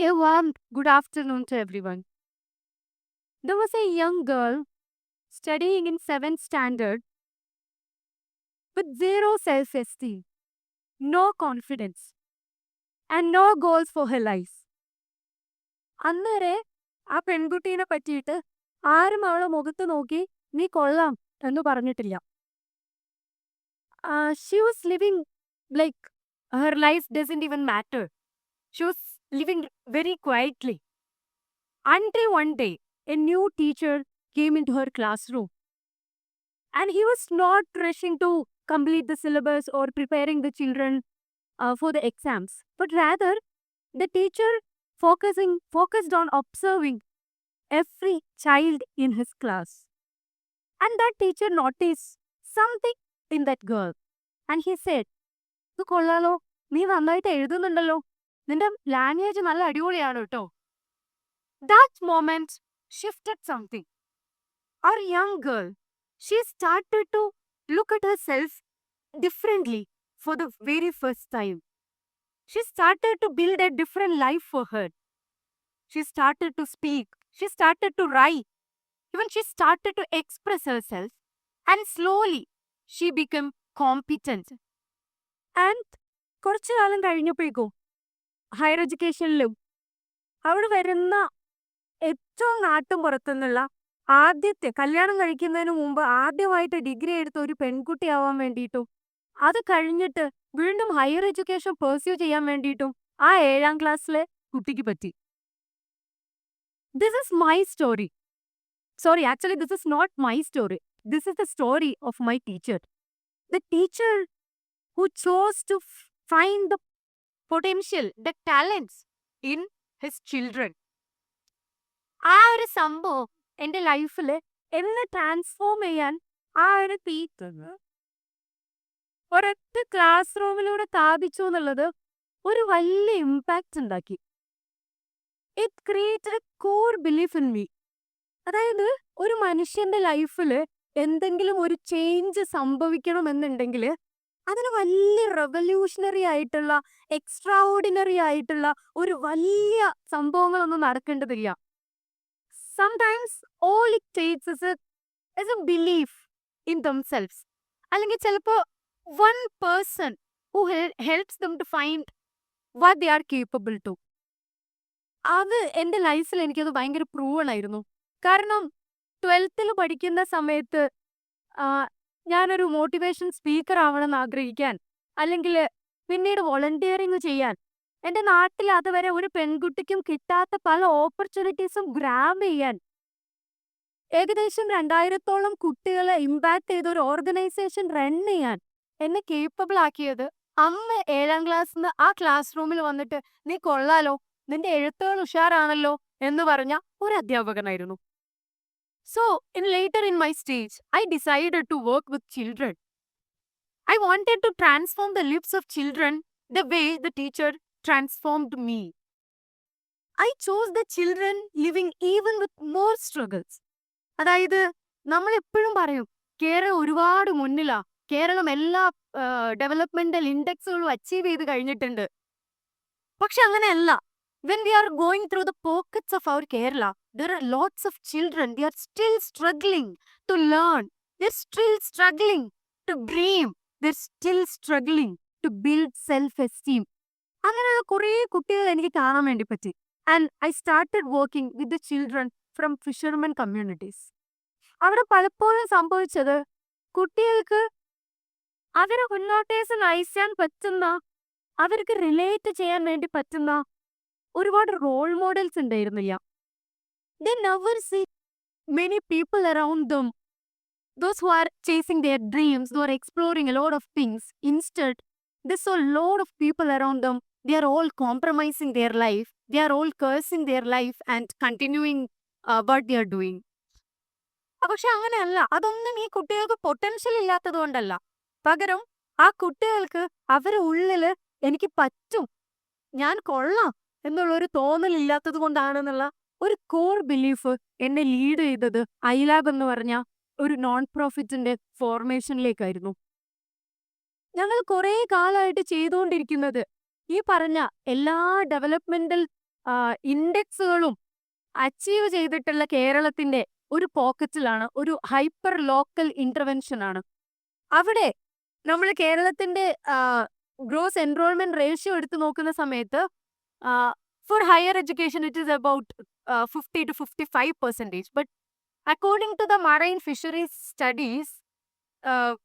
A warm good afternoon to everyone. There was a young girl studying in 7th standard with zero self esteem, no confidence, and no goals for her life. അന്നേരെ ആ പെൺകുട്ടീനെ പറ്റിയിട്ട് ആരും അവളെ മുഖത്ത് നോക്കി നീ കൊള്ളാം എന്ന് പറഞ്ഞിട്ടില്ല. She was living like her life doesn't even matter. She was living very quietly. Until one day, a new teacher came into her classroom. And he was not rushing to complete the syllabus or preparing the children for the exams, but rather the teacher focused on observing every child in his class. And that teacher noticed something in that girl. And he said, "ഇത് കൊള്ളാലോ, നീ നന്നായിട്ട് എഴുതുന്നുണ്ടല്ലോ, നിന്റെ language നല്ല അടിപൊളിയാണ് കേട്ടോ." That moment shifted something. Our young girl, she started to look at herself differently for the very first time. She started to build a different life for her. She started to speak. She started to write. Even she started to express herself. And slowly, she became competent. And കുറച്ചു കാലം കഴിഞ്ഞപ്പോഴേക്കും higher എഡ്യൂക്കേഷനിലും അവിടെ വരുന്ന ഏറ്റവും നാട്ടും പുറത്തുനിന്നുള്ള ആദ്യത്തെ കല്യാണം കഴിക്കുന്നതിന് മുമ്പ് ആദ്യമായിട്ട് ഡിഗ്രി എടുത്ത ഒരു പെൺകുട്ടിയാവാൻ വേണ്ടിയിട്ടും അത് കഴിഞ്ഞിട്ട് വീണ്ടും ഹയർ എഡ്യൂക്കേഷൻ പെർസ്യൂ ചെയ്യാൻ വേണ്ടിയിട്ടും ആ 7ാം ക്ലാസ്സിലെ കുട്ടിക്ക് പറ്റി. This is my story. Sorry, actually this is not my story. This is the story of my teacher. The teacher who chose to find the potential, the talents in his children. ആ ഒരു സംഭവം എൻ്റെ ലൈഫിൽ എന്നെ transform ചെയ്യാൻ ആ ഒരു teacher ഒരൊറ്റ ക്ലാസ് റൂമിലൂടെ സ്ഥാപിച്ചു എന്നുള്ളത് ഒരു വലിയ ഇമ്പാക്റ്റ് ഉണ്ടാക്കി. It created a core belief in me. അതായത് ഒരു മനുഷ്യന്റെ ലൈഫിൽ എന്തെങ്കിലും ഒരു ചേഞ്ച് സംഭവിക്കണമെന്നുണ്ടെങ്കിൽ അതിന് വലിയ റെവല്യൂഷണറി ആയിട്ടുള്ള എക്സ്ട്രാ ഓർഡിനറി ആയിട്ടുള്ള ഒരു വലിയ സംഭവങ്ങളൊന്നും നടക്കേണ്ടതില്ല. Sometimes all it takes is a belief in themselves. അല്ലെങ്കിൽ ചിലപ്പോൾ one person who helps them to find what they are capable to. അത് എൻ്റെ ലൈഫിൽ എനിക്കത് ഭയങ്കര പ്രൂവൺ ആയിരുന്നു. കാരണം 12th പഠിക്കുന്ന സമയത്ത് ഞാനൊരു മോട്ടിവേഷൻ സ്പീക്കർ ആവണമെന്ന് ആഗ്രഹിക്കാൻ, അല്ലെങ്കിൽ പിന്നീട് വോളണ്ടിയറിങ് ചെയ്യാൻ, എൻ്റെ നാട്ടിൽ അതുവരെ ഒരു പെൺകുട്ടിക്കും കിട്ടാത്ത പല ഓപ്പർച്യൂണിറ്റീസും ഗ്രാബ് ചെയ്യാൻ ഏകദേശം 2000-ഓളം കുട്ടികളെ ഇമ്പാക്ട് ചെയ്ത ഒരു ഓർഗനൈസേഷൻ റൺ ചെയ്യാൻ എന്നെ കേപ്പബിൾ ആക്കിയത് അമ്മ 7ാം ക്ലാസ്സിന്ന് ആ ക്ലാസ് റൂമിൽ വന്നിട്ട് നീ കൊള്ളാലോ, നിന്റെ എഴുത്തുകൾ ഉഷാറാണല്ലോ എന്ന് പറഞ്ഞ ഒരു അധ്യാപകനായിരുന്നു. So later in my stage, I decided to work with children. I wanted to transform the lives of children the way the teacher transformed me. I chose the children living even with more struggles. അതായത് നമ്മൾ എപ്പോഴും പറയും കേരളം ഒരുപാട് മുന്നിലാ, കേരളം എല്ലാ developmental ഇൻഡെക്സുകളും achieve ചെയ്ത് കഴിഞ്ഞിട്ടുണ്ട്. പക്ഷെ അങ്ങനെയല്ല. When we are going through the pockets of our Kerala, there are lots of children. They are still struggling to learn. They're still struggling to dream. They're still struggling to build self-esteem. അങ്ങനെയുള്ള കുറേ കുട്ടികൾ എനിക്ക് കാണാൻ വേണ്ടി പറ്റി. And I started working with the children from fishermen communities. അവിടെ പലപ്പോഴും സംഭവിച്ചത് കുട്ടികൾക്ക് അവരെ മുന്നോട്ടേക്ക് നയിക്കാൻ പറ്റുന്ന, അവർക്ക് റിലേറ്റ് ചെയ്യാൻ വേണ്ടി പറ്റുന്ന ഒരുപാട് റോൾ മോഡൽസ് ഉണ്ടായിരുന്നില്ല. They never see many people around them, those who are chasing their dreams, who are exploring a lot of things. Instead, they saw a lot of people around them. They are all compromising their life. They are all cursing their life and continuing what they are doing. പക്ഷെ അങ്ങനെയല്ല. അതൊന്നും ഈ കുട്ടികൾക്ക് potential ഇല്ലാത്തത് കൊണ്ടല്ല. പകരം ആ കുട്ടികൾക്ക് അവരുടെ ഉള്ളില് എനിക്ക് പറ്റും, ഞാൻ കൊള്ളാം എന്നുള്ളൊരു തോന്നലില്ലാത്തത് കൊണ്ടാണെന്നുള്ള ഒരു കോർ ബിലീഫ് എന്നെ ലീഡ് ചെയ്തത് ഐലാബ് എന്ന് പറഞ്ഞ ഒരു നോൺ പ്രോഫിറ്റിന്റെ ഫോർമേഷനിലേക്കായിരുന്നു. ഞങ്ങൾ കുറേ കാലമായിട്ട് ചെയ്തുകൊണ്ടിരിക്കുന്നത് ഈ പറഞ്ഞ എല്ലാ ഡെവലപ്മെന്റൽ ഇൻഡെക്സുകളും അച്ചീവ് ചെയ്തിട്ടുള്ള കേരളത്തിന്റെ ഒരു പോക്കറ്റിലാണ്, ഒരു ഹൈപ്പർ ലോക്കൽ ഇന്റർവെൻഷൻ ആണ്. അവിടെ നമ്മൾ കേരളത്തിന്റെ ഗ്രോസ് എൻറോൾമെന്റ് റേഷ്യോ എടുത്തു നോക്കുന്ന സമയത്ത് four higher education it is about 50 to 55%. But according to the marine fisheries studies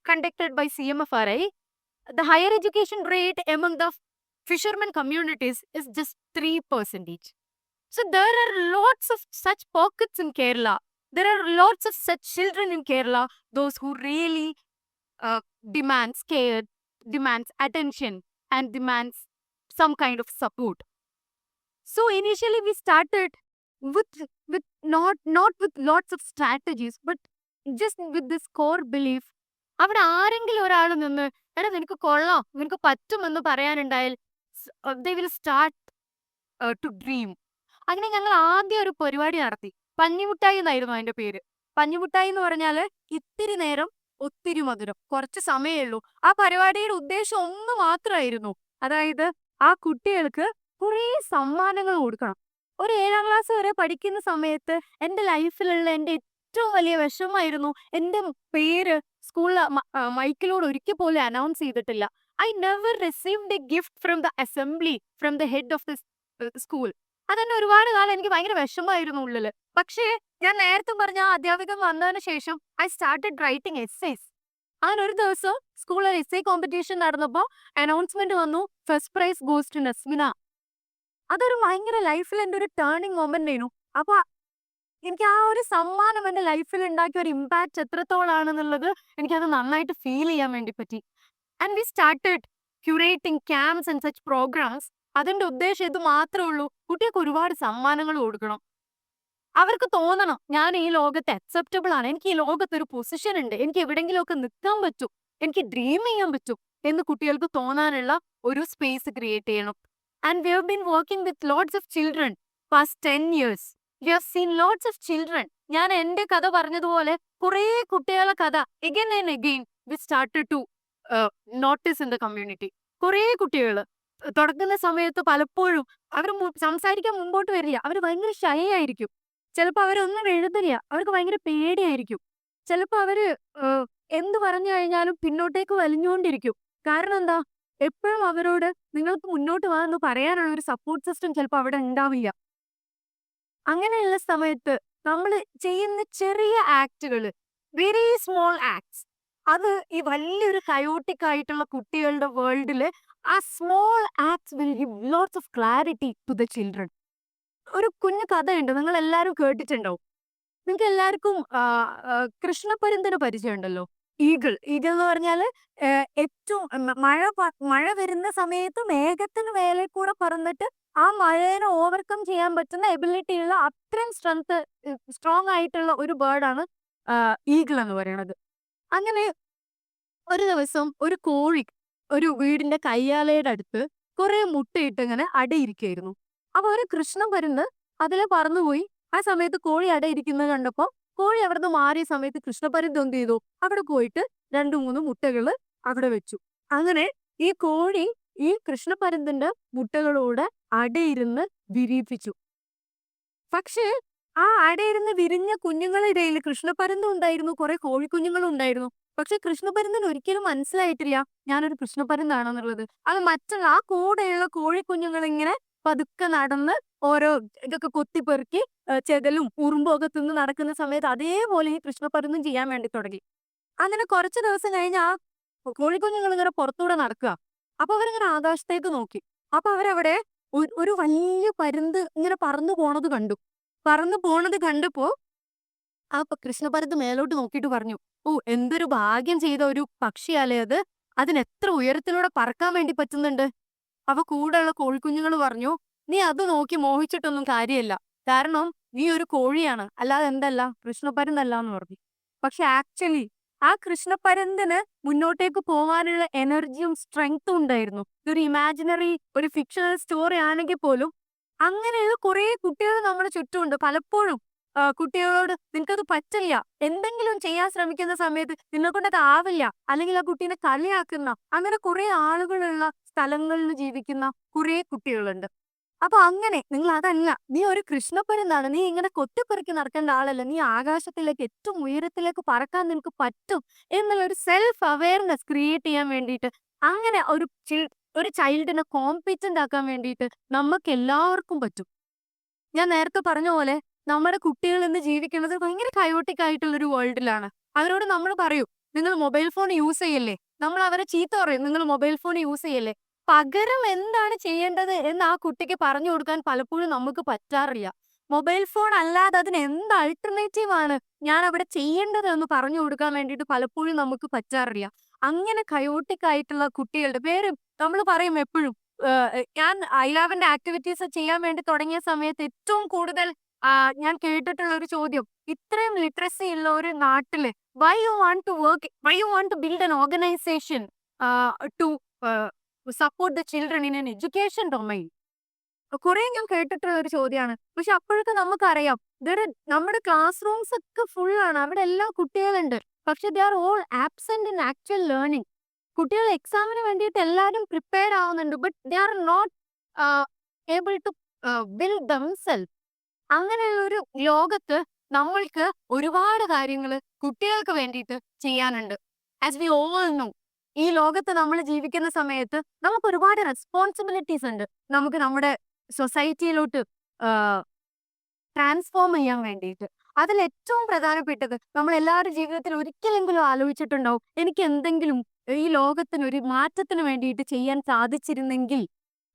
conducted by CMFRI, the higher education rate among the fishermen communities is just 3%. So there are lots of such pockets in Kerala. There are lots of such children in Kerala, those who really demands care, demands attention, and demands some kind of support. So initially we started with not with lots of strategies, but just with this core belief. അവിടെ ആരെങ്കിലും ഒരാൾ നിന്ന് എടാ നിനക്ക് കൊള്ളാം, നിനക്ക് പറ്റുമെന്ന് പറയാനുണ്ടായാൽ they will start to dream. അങ്ങനെ ഞങ്ങൾ ആദ്യം ഒരു പരിപാടി നടത്തി. പഞ്ഞിമുട്ടായി എന്നായിരുന്നു അതിന്റെ പേര്. പഞ്ഞിമുട്ടായി എന്ന് പറഞ്ഞാല് ഇത്തിരി നേരം ഒത്തിരി മധുരം, കുറച്ച് സമയമേ ഉള്ളൂ. ആ പരിപാടിയുടെ ഉദ്ദേശം ഒന്ന് മാത്രമായിരുന്നു, അതായത് ആ കുട്ടികൾക്ക് കുറേ സമ്മാനങ്ങൾ കൊടുക്കണം. ഒരു 7ാം ക്ലാസ് വരെ പഠിക്കുന്ന സമയത്ത് എൻ്റെ ലൈഫിലുള്ള എൻ്റെ ഏറ്റവും വലിയ വിഷമമായിരുന്നു എൻ്റെ പേര് സ്കൂളിൽ മൈക്കിലൂടെ ഒരിക്കൽ പോലും അനൗൺസ് ചെയ്തിട്ടില്ല. I never received A gift from the assembly, from the head of the school. അതെന്നെ ഒരുപാട് കാലം എനിക്ക് ഭയങ്കര വിഷമമായിരുന്നു ഉള്ളില്. പക്ഷേ ഞാൻ നേരത്തെ പറഞ്ഞ ആ അധ്യാപികൻ വന്നതിന് ശേഷം ഐ സ്റ്റാർട്ടഡ് റൈറ്റിംഗ് എസ്സേസ്. അങ്ങനെ ഒരു ദിവസം സ്കൂളിൽ എസ്സേ കോമ്പറ്റീഷൻ നടന്നപ്പോൾ അനൗൺസ്മെന്റ് വന്നു, ഫസ്റ്റ് പ്രൈസ് ഗോസ് ടു നസ്മിന. അതൊരു ഭയങ്കര ലൈഫിൽ എൻ്റെ ഒരു ടേണിംഗ് മൊമെന്റ് ആയിരുന്നു. അപ്പൊ എനിക്ക് ആ ഒരു സമ്മാനം എൻ്റെ ലൈഫിൽ ഉണ്ടാക്കിയ ഒരു ഇമ്പാക്ട് എത്രത്തോളാണെന്നുള്ളത് എനിക്കത് നന്നായിട്ട് ഫീൽ ചെയ്യാൻ വേണ്ടി പറ്റി. And we started curating camps and such programmes. അതിന്റെ ഉദ്ദേശം ഇത് മാത്രമേ ഉള്ളൂ, കുട്ടികൾക്ക് ഒരുപാട് സമ്മാനങ്ങൾ കൊടുക്കണം. അവർക്ക് തോന്നണം ഞാൻ ഈ ലോകത്ത് അക്സെപ്റ്റബിൾ ആണ്, എനിക്ക് ഈ ലോകത്ത് ഒരു പൊസിഷൻ ഉണ്ട്, എനിക്ക് എവിടെയെങ്കിലുമൊക്കെ നിൽക്കാൻ പറ്റും, എനിക്ക് ഡ്രീം ചെയ്യാൻ പറ്റും എന്ന് കുട്ടികൾക്ക് തോന്നാനുള്ള ഒരു സ്പേസ് ക്രിയേറ്റ് ചെയ്യണം. And we have been working with lots of children past 10 years. We have seen lots of children. ഞാൻ എൻ്റെ കഥ പറഞ്ഞതുപോലെ കുറേ കുട്ടികളെ കഥ again and again we started to notice in the community. കുറേ കുട്ടികൾ തുടങ്ങുന്ന സമയത്ത് പലപ്പോഴും അവർ സംസാരിക്കാൻ മുമ്പോട്ട് വരില്ല, അവർ ഭയങ്കര ഷൈ ആയിരിക്കും. ചിലപ്പോൾ അവരൊന്നും എഴുതില്ല, അവർക്ക് ഭയങ്കര പേടിയായിരിക്കും. ചിലപ്പോൾ അവര് എന്ത് പറഞ്ഞു കഴിഞ്ഞാലും പിന്നോട്ടേക്ക് വലിഞ്ഞുകൊണ്ടിരിക്കും. കാരണം എന്താ, എപ്പോഴും അവരോട് നിങ്ങൾക്ക് മുന്നോട്ട് വാ എന്ന് പറയാനുള്ള ഒരു സപ്പോർട്ട് സിസ്റ്റം ചിലപ്പോൾ അവിടെ ഉണ്ടാവില്ല. അങ്ങനെയുള്ള സമയത്ത് നമ്മൾ ചെയ്യുന്ന ചെറിയ ആക്ടുകൾ, വെരി സ്മോൾ ആക്ട്സ്, അത് ഈ വലിയൊരു കയോട്ടിക് ആയിട്ടുള്ള കുട്ടികളുടെ വേൾഡില് ആ small acts will give lots of clarity to the children. ഒരു കുഞ്ഞു കഥയുണ്ട്, നിങ്ങൾ എല്ലാവരും കേട്ടിട്ടുണ്ടാവും. നിങ്ങൾക്ക് എല്ലാവർക്കും കൃഷ്ണപരുന്തിന് പരിചയമുണ്ടല്ലോ. ഈഗിൾ എന്ന് പറഞ്ഞാല് ഏറ്റവും മഴ വരുന്ന സമയത്ത് മേഘത്തിന് മേലെ കൂടെ പറന്നിട്ട് ആ മഴേനെ ഓവർകം ചെയ്യാൻ പറ്റുന്ന എബിലിറ്റി ഉള്ള അത്രയും സ്ട്രോങ് ആയിട്ടുള്ള ഒരു ബേർഡാണ് ഈഗിൾ എന്ന് പറയുന്നത്. അങ്ങനെ ഒരു ദിവസം ഒരു കോഴി ഒരു വീടിന്റെ കയ്യാലയുടെ അടുത്ത് കുറെ മുട്ടയിട്ട് ഇങ്ങനെ അടയിരിക്കായിരുന്നു. അപ്പൊ ഒരു കൃഷ്ണപരുന്ത് അതിലെ പറന്നുപോയി. ആ സമയത്ത് കോഴി അടയിരിക്കുന്നത് കണ്ടപ്പോ കോഴി അവിടുന്ന് മാറിയ സമയത്ത് കൃഷ്ണപരുന്ത് എന്ത് ചെയ്തു, അവിടെ പോയിട്ട് 2-3 മുട്ടകള് അവിടെ വെച്ചു. അങ്ങനെ ഈ കോഴി ഈ കൃഷ്ണപരുന്തിന്റെ മുട്ടകളോട് അടയിരുന്ന് വിരിയിപ്പിച്ചു. പക്ഷേ ആ അടയിരുന്ന് വിരിഞ്ഞ കുഞ്ഞുങ്ങളുടെ ഇടയിൽ കൃഷ്ണപരുന്തും ഉണ്ടായിരുന്നു, കുറെ കോഴിക്കുഞ്ഞുങ്ങളും ഉണ്ടായിരുന്നു. പക്ഷെ കൃഷ്ണപരുന്തിന് ഒരിക്കലും മനസ്സിലായിട്ടില്ല ഞാനൊരു കൃഷ്ണപരുന്താണെന്നുള്ളത്. അത് മറ്റുള്ള ആ കൂടെയുള്ള കോഴിക്കുഞ്ഞുങ്ങൾ ഇങ്ങനെ പതുക്കെ നടന്ന് ഓരോ ഇതൊക്കെ കൊത്തിപ്പെറുക്കി ചെതലും ഉറുമ്പും ഒക്കെ തിന്ന് നടക്കുന്ന സമയത്ത് അതേപോലെ ഈ കൃഷ്ണപരുന്തും ചെയ്യാൻ വേണ്ടി തുടങ്ങി. അങ്ങനെ കുറച്ച് ദിവസം കഴിഞ്ഞ് ആ കോഴിക്കുഞ്ഞുങ്ങൾ ഇങ്ങനെ പുറത്തൂടെ നടക്കുക. അപ്പൊ അവരിങ്ങനെ ആകാശത്തേക്ക് നോക്കി. അപ്പൊ അവരവിടെ ഒരു വലിയ പരുന്ത് ഇങ്ങനെ പറന്നു പോണത് കണ്ടപ്പോ ആ കൃഷ്ണപരുന്ത് മേലോട്ട് നോക്കിയിട്ട് പറഞ്ഞു, ഓ എന്തൊരു ഭാഗ്യം ചെയ്ത ഒരു പക്ഷിയാലേ അത്, അതിന് എത്ര ഉയരത്തിലൂടെ പറക്കാൻ വേണ്ടി പറ്റുന്നുണ്ട്. അപ്പൊ കൂടെയുള്ള കോഴിക്കുഞ്ഞുങ്ങൾ പറഞ്ഞു, നീ അത് നോക്കി മോഹിച്ചിട്ടൊന്നും കാര്യമില്ല, കാരണം നീ ഒരു കോഴിയാണ്, അല്ലാതെ എന്തല്ല കൃഷ്ണപരുന്തല്ല എന്ന് പറഞ്ഞു. പക്ഷെ ആക്ച്വലി ആ കൃഷ്ണപരുന്തിന് മുന്നോട്ടേക്ക് പോകാനുള്ള എനർജിയും സ്ട്രെങ്ത്തും ഉണ്ടായിരുന്നു. ഇതൊരു ഇമാജിനറി ഒരു ഫിക്ഷണൽ സ്റ്റോറി ആണെങ്കിൽ പോലും അങ്ങനെയുള്ള കുറെ കുട്ടികൾ നമ്മുടെ ചുറ്റുമുണ്ട്. പലപ്പോഴും കുട്ടികളോട് നിനക്കത് പറ്റില്ല, എന്തെങ്കിലും ചെയ്യാൻ ശ്രമിക്കുന്ന സമയത്ത് നിന്നെ കൊണ്ടത് ആവില്ല, അല്ലെങ്കിൽ ആ കുട്ടീനെ കളിയാക്കുന്ന അങ്ങനെ കുറെ ആളുകളുള്ള സ്ഥലങ്ങളിൽ ജീവിക്കുന്ന കുറെ കുട്ടികളുണ്ട്. അപ്പൊ അങ്ങനെ നിങ്ങൾ അതല്ല, നീ ഒരു കൃഷ്ണപ്പരുന്താണ്, നീ ഇങ്ങനെ കൊത്തിപ്പെറുക്കി നടക്കേണ്ട ആളല്ല, നീ ആകാശത്തിലേക്ക് ഏറ്റവും ഉയരത്തിലേക്ക് പറക്കാൻ നിനക്ക് പറ്റും എന്നുള്ള ഒരു സെൽഫ് അവയർനെസ് ക്രിയേറ്റ് ചെയ്യാൻ വേണ്ടിയിട്ട്, അങ്ങനെ ഒരു ചൈൽഡിനെ കോമ്പീറ്റന്റ് ആക്കാൻ വേണ്ടിയിട്ട് നമുക്ക് എല്ലാവർക്കും പറ്റും. ഞാൻ നേരത്തെ പറഞ്ഞ പോലെ നമ്മുടെ കുട്ടികൾ ഇന്ന് ജീവിക്കുന്നത് ഭയങ്കര കയോട്ടിക് ആയിട്ടുള്ള ഒരു വേൾഡിലാണ്. അവരോട് നമ്മൾ പറയും, നിങ്ങൾ മൊബൈൽ ഫോൺ യൂസ് ചെയ്യല്ലേ, നമ്മൾ അവരെ ചീത്ത പറയും, നിങ്ങൾ മൊബൈൽ ഫോൺ യൂസ് ചെയ്യല്ലേ. പകരം എന്താണ് ചെയ്യേണ്ടത് എന്ന് ആ കുട്ടിക്ക് പറഞ്ഞു കൊടുക്കാൻ പലപ്പോഴും നമുക്ക് പറ്റാറില്ല. മൊബൈൽ ഫോൺ അല്ലാതെ അതിന് എന്ത് ആൾട്ടർനേറ്റീവ് ആണ് ഞാൻ അവിടെ ചെയ്യേണ്ടത് എന്ന് പറഞ്ഞു കൊടുക്കാൻ വേണ്ടിയിട്ട് പലപ്പോഴും നമുക്ക് പറ്റാറില്ല. അങ്ങനെ കയോട്ടിക് ആയിട്ടുള്ള കുട്ടികളുടെ പേര് നമ്മൾ പറയും എപ്പോഴും. ഞാൻ ഐലാവിന്റെ ആക്ടിവിറ്റീസ് ചെയ്യാൻ വേണ്ടി തുടങ്ങിയ സമയത്ത് ഏറ്റവും കൂടുതൽ ഞാൻ കേട്ടിട്ടുള്ള ഒരു ചോദ്യം, ഇത്രയും ലിറ്ററസി ഉള്ള ഒരു നാട്ടില് why you want to build an organisation to support the children in an education domain. കുറെ ഞാൻ കേട്ടിട്ടുള്ള ഒരു ചോദ്യമാണ്. പക്ഷെ അപ്പോഴൊക്കെ നമുക്കറിയാം, നമ്മുടെ ക്ലാസ് റൂംസ് ഒക്കെ ഫുൾ ആണ്, അവിടെ എല്ലാ കുട്ടികളുണ്ട്. പക്ഷെ they are all absent in actual learning. കുട്ടികൾ എക്സാമിന് വേണ്ടിയിട്ട് എല്ലാവരും പ്രിപ്പയർഡ് ആവുന്നുണ്ട്, but they are not able to build themselves. അങ്ങനെയുള്ള ഒരു ലോകത്ത് നമ്മൾക്ക് ഒരുപാട് കാര്യങ്ങൾ കുട്ടികൾക്ക് വേണ്ടിയിട്ട് ചെയ്യാനുണ്ട്. ആസ് വി ഓൾ നോ, ഈ ലോകത്ത് നമ്മൾ ജീവിക്കുന്ന സമയത്ത് നമുക്ക് ഒരുപാട് റെസ്പോൺസിബിലിറ്റീസ് ഉണ്ട്. നമുക്ക് നമ്മുടെ സൊസൈറ്റിയിലോട്ട് ട്രാൻസ്ഫോം ചെയ്യാൻ വേണ്ടിയിട്ട്. അതിൽ ഏറ്റവും പ്രധാനപ്പെട്ടത് നമ്മൾ എല്ലാവരുടെ ജീവിതത്തിൽ ഒരിക്കലെങ്കിലും ആലോചിച്ചിട്ടുണ്ടാവും, എനിക്ക് എന്തെങ്കിലും ഈ ലോകത്തിന് ഒരു മാറ്റത്തിന് വേണ്ടിയിട്ട് ചെയ്യാൻ സാധിച്ചിരുന്നെങ്കിൽ.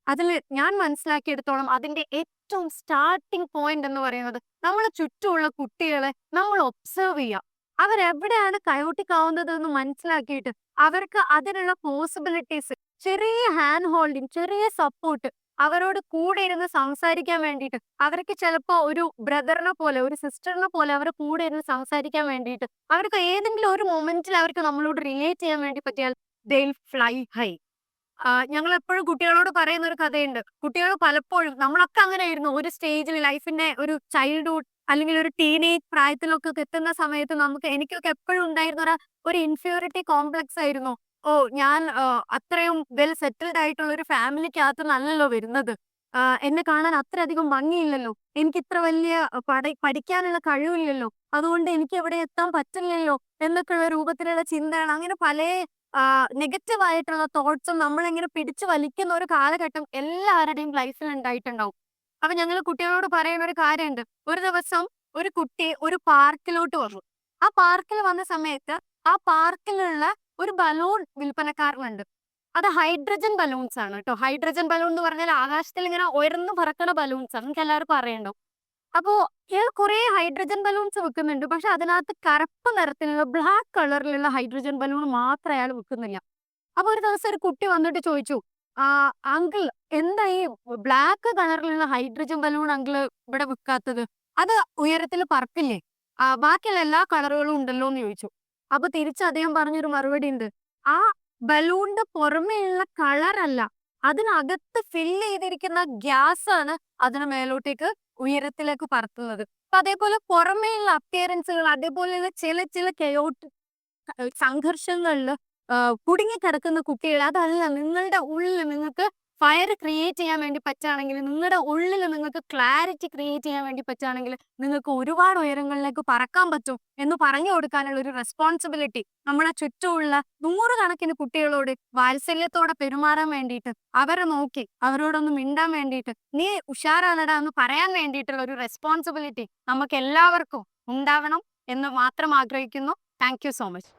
അതിൽ ഞാൻ മനസ്സിലാക്കിയെടുത്തോളം അതിന്റെ ഏറ്റവും സ്റ്റാർട്ടിംഗ് പോയിന്റ് എന്ന് പറയുന്നത് നമ്മളെ ചുറ്റുമുള്ള കുട്ടികളെ നമ്മൾ ഒബ്സർവ് ചെയ്യുക. അവരെവിടെയാണ് കയോട്ടിക് ആവുന്നത് എന്ന് മനസ്സിലാക്കിയിട്ട് അവർക്ക് അതിനുള്ള പോസിബിലിറ്റീസ്, ചെറിയ ഹാൻഡ് ഹോൾഡിങ്, ചെറിയ സപ്പോർട്ട്, അവരോട് കൂടെ ഇരുന്ന് സംസാരിക്കാൻ വേണ്ടിയിട്ട്, അവർക്ക് ചിലപ്പോൾ ഒരു ബ്രദറിനെ പോലെ ഒരു സിസ്റ്ററിനെ പോലെ അവരുടെ കൂടെ ഇരുന്ന് സംസാരിക്കാൻ വേണ്ടിയിട്ട്, അവർക്ക് ഏതെങ്കിലും ഒരു മൊമെന്റിൽ അവർക്ക് നമ്മളോട് റിലേറ്റ് ചെയ്യാൻ വേണ്ടി പറ്റിയാൽ they'll ഫ്ലൈ ഹൈ. ഞങ്ങൾ എപ്പോഴും കുട്ടികളോട് പറയുന്ന ഒരു കഥയുണ്ട്. കുട്ടികൾ പലപ്പോഴും നമ്മളൊക്കെ അങ്ങനെയായിരുന്നു. ഒരു സ്റ്റേജിൽ ലൈഫിന്റെ ഒരു ചൈൽഡ്ഹുഡ് അല്ലെങ്കിൽ ഒരു ടീനേജ് പ്രായത്തിലൊക്കെ എത്തുന്ന സമയത്ത് എനിക്കൊക്കെ എപ്പോഴും ഉണ്ടായിരുന്ന ഒരു ഇൻഫീരിയോറിറ്റി കോംപ്ലക്സ് ആയിരുന്നു. ഓ, ഞാൻ അത്രയും വെൽ സെറ്റിൽഡ് ആയിട്ടുള്ള ഒരു ഫാമിലിക്കകത്ത് നല്ലല്ലോ വരുന്നത്. എന്നെ കാണാൻ അത്രയധികം ഭംഗിയില്ലല്ലോ. എനിക്ക് ഇത്ര വലിയ പഠിക്കാനുള്ള കഴിവില്ലല്ലോ. അതുകൊണ്ട് എനിക്ക് എവിടെ എത്താൻ പറ്റില്ലല്ലോ എന്നൊക്കെയുള്ള രൂപത്തിലുള്ള ചിന്തകൾ, അങ്ങനെ പല നെഗറ്റീവ് ആയിട്ടുള്ള തോട്ട്സും നമ്മളിങ്ങനെ പിടിച്ചു വലിക്കുന്ന ഒരു കാലഘട്ടം എല്ലാവരുടെയും ലൈഫിൽ ഉണ്ടായിട്ടുണ്ടാവും. അപ്പൊ ഞങ്ങൾ കുട്ടികളോട് പറയുന്ന ഒരു കാര്യമുണ്ട്. ഒരു ദിവസം ഒരു കുട്ടി ഒരു പാർക്കിലോട്ട് വന്നു. ആ പാർക്കിൽ വന്ന സമയത്ത് ആ പാർക്കിലുള്ള ഒരു ബലൂൺ വിൽപ്പനക്കാരനുണ്ട്. അത് ഹൈഡ്രജൻ ബലൂൺസ് ആണ് കേട്ടോ. ഹൈഡ്രജൻ ബലൂൺ എന്ന് പറഞ്ഞാൽ ആകാശത്തിൽ ഇങ്ങനെ ഉയർന്നു പറക്കുന്ന ബലൂൺസ് ആണ്. നിങ്ങൾക്ക് എല്ലാവർക്കും അറിയണ്ടോ. അപ്പോ ഇയാൾ കുറെ ഹൈഡ്രജൻ ബലൂൺസ് വിൽക്കുന്നുണ്ട്. പക്ഷെ അതിനകത്ത് കറുപ്പ് നിറത്തിലുള്ള ബ്ലാക്ക് കളറിലുള്ള ഹൈഡ്രജൻ ബലൂൺ മാത്രം അയാൾ വിൽക്കുന്നില്ല. അപ്പൊ ഒരു ദിവസം ഒരു കുട്ടി വന്നിട്ട് ചോദിച്ചു, ആ അങ്കിൾ, എന്താ ഈ ബ്ലാക്ക് കളറിലുള്ള ഹൈഡ്രജൻ ബലൂൺ അങ്കിള് ഇവിടെ വിൽക്കാത്തത്? അത് ഉയരത്തിൽ പറക്കില്ലേ? ബാക്കിയുള്ള എല്ലാ കളറുകളും ഉണ്ടല്ലോ എന്ന് ചോദിച്ചു. അപ്പൊ തിരിച്ച് അദ്ദേഹം പറഞ്ഞൊരു മറുപടി ഉണ്ട്. ആ ബലൂണിന്റെ പുറമേയുള്ള കളറല്ല, അതിനകത്ത് ഫില്ല് ചെയ്തിരിക്കുന്ന ഗ്യാസ് ആണ് അതിന് മേലോട്ടേക്ക് ഉയരത്തിലേക്ക് പറത്തുന്നത്. അപ്പൊ അതേപോലെ പുറമേയുള്ള അപ്പിയറൻസുകൾ, അതേപോലെയുള്ള ചില ചില സംഘർഷങ്ങളില് കുടുങ്ങിക്കിടക്കുന്ന കുട്ടികൾ, അതല്ല, നിങ്ങളുടെ ഉള്ളിൽ നിങ്ങൾക്ക് ഫയർ ക്രിയേറ്റ് ചെയ്യാൻ വേണ്ടി പറ്റുകയാണെങ്കിൽ, നിങ്ങളുടെ ഉള്ളിൽ നിങ്ങൾക്ക് ക്ലാരിറ്റി ക്രിയേറ്റ് ചെയ്യാൻ വേണ്ടി പറ്റുകയാണെങ്കിൽ നിങ്ങൾക്ക് ഒരുപാട് ഉയരങ്ങളിലേക്ക് പറക്കാൻ പറ്റും എന്ന് പറഞ്ഞു കൊടുക്കാനുള്ള ഒരു റെസ്പോൺസിബിലിറ്റി നമ്മളെ ചുറ്റുമുള്ള നൂറുകണക്കിന് കുട്ടികളോട് വാത്സല്യത്തോടെ പെരുമാറാൻ വേണ്ടിയിട്ട്, അവരെ നോക്കി അവരോടൊന്ന് മിണ്ടാൻ വേണ്ടിയിട്ട്, നീ ഉഷാറാണടാ എന്ന് പറയാൻ വേണ്ടിയിട്ടുള്ള ഒരു റെസ്പോൺസിബിലിറ്റി നമുക്ക് എല്ലാവർക്കും ഉണ്ടാവണം എന്ന് മാത്രം ആഗ്രഹിക്കുന്നു. Thank you so much.